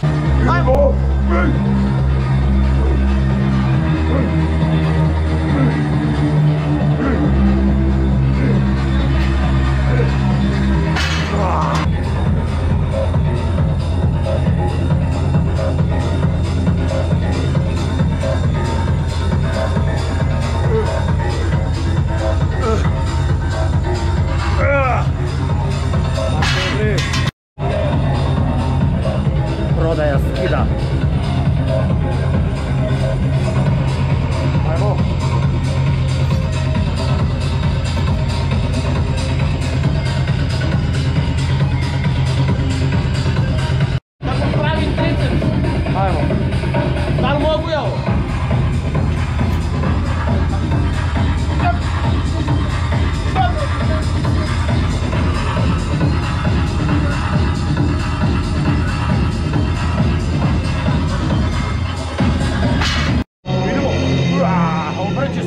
Ajmo! Prodaja skida. Ajmo. Kako pravim triceps? Ajmo. Da li mogu ja ovo?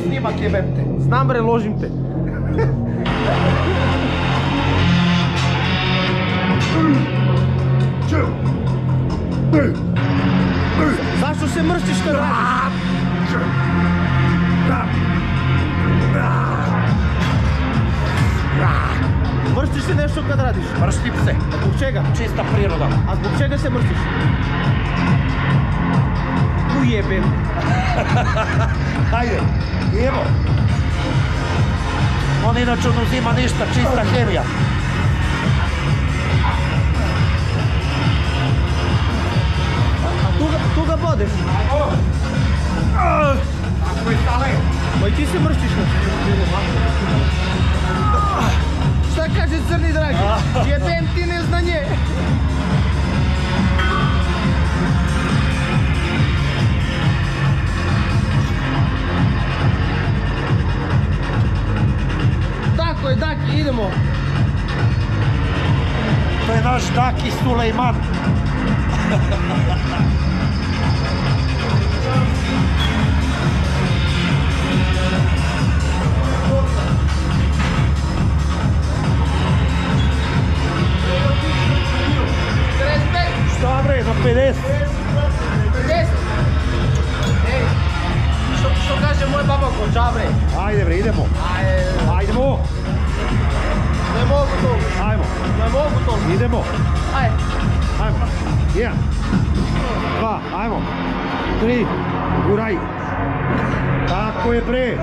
Snimak jebem te. Znam bre, ložim te. Zašto se mrštiš kad radiš? Mrštiš se nešto kad radiš? Mrštim se. Zbog čega? Čista priroda. A zbog čega se mrštiš? Ujebem. Hajde, idemo. On inače ne uzima ništa, čista hemija. Tu ga bodeš. Tako je stale. Ma i ti se mrštiš na šta kaže crni dragi? Jebem ti neznanje. Tako je, Daki, idemo. To je naš Daki Sulejman. Šta bre, na 50? 50. Ej, što kaže moj baba ko džabre? Ajde bre, idemo. Ajdemo. Ne mogu to. Ajmo. Ne mogu to. Idemo. Ajde. Ajmo. 1, 2, ajmo. 3, guraj. Tako je bre.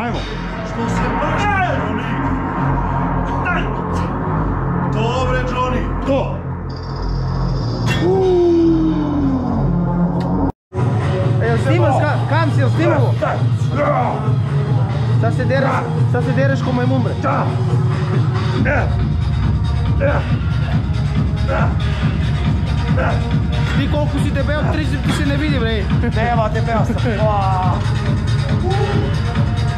Ajmo. Što se mrši, Johnny? Daj! Dobre, Johnny! To. Jel snimaš kam si, jel snimamo? Sad se dereš ko majmun bre. Ti koliko si debel, tricep ti se ne vidi bre. Nema, debel sam.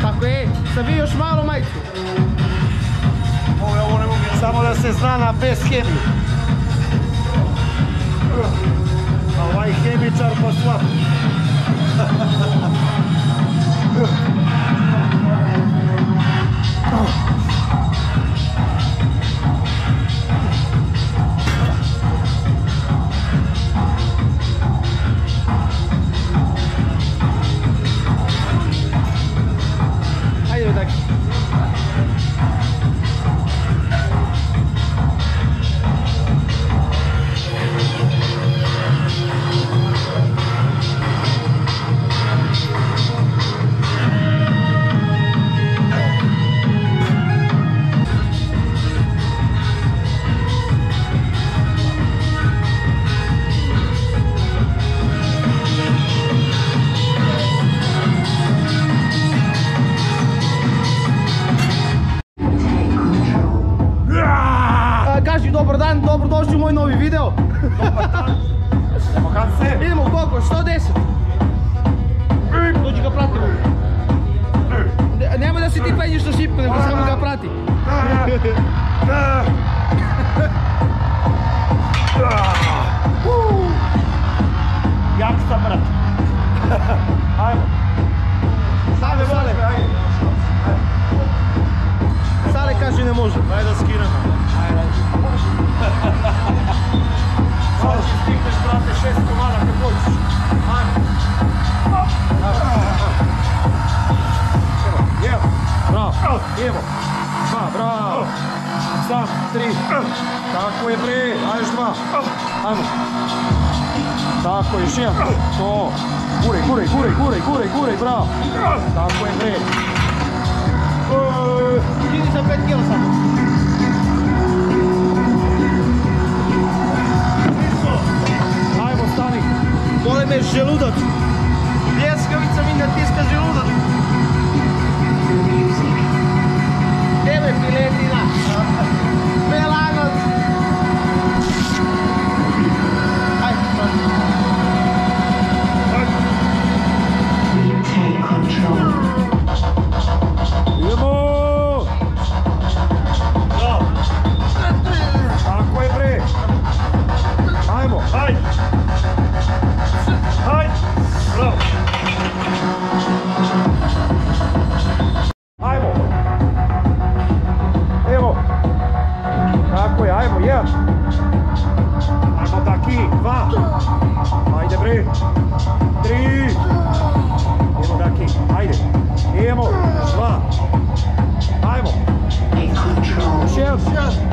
Tako je, sad vi još malo majicu. Ovo ne mogu. Samo da se zna na bez hemiju. A ovaj hemičar pa slab. Ajde, Daki. Kaži dobar dan, dobrodošli u moj novi video. Dobar dan. Evo kad se. Idemo koliko, 110. Dođi ga pratimo. Nemoj da se ti penješ na šipku, nego samo ga prati. Jak sam brat. Ajmo. Sale, Sale. Sale kaže ne može. Daj da skinemo. Možeš stigneš, brate, sam, 3. Tako je bre, ajde još 2. Ajmo. Tako, još jedan. To. Guraj, bravo. Tako je bre. Skini za 5 kg samo. Ajmo, stani. Boli me želudac. Pljeskavica mi natiska želudac. Tebe piletina. Pelanac. Ajde, Take control. Idemo! Bravo. Tako je bre. Ajmo. Hajde. Hajde. Bravo. Ajmo. Evo. Tako je, ajmo, 1. Ajmo Daki, 2. Ajde bre. 3. Idemo Daki, ajde. Idemo, 2. Ajmo. Take control. Još 1.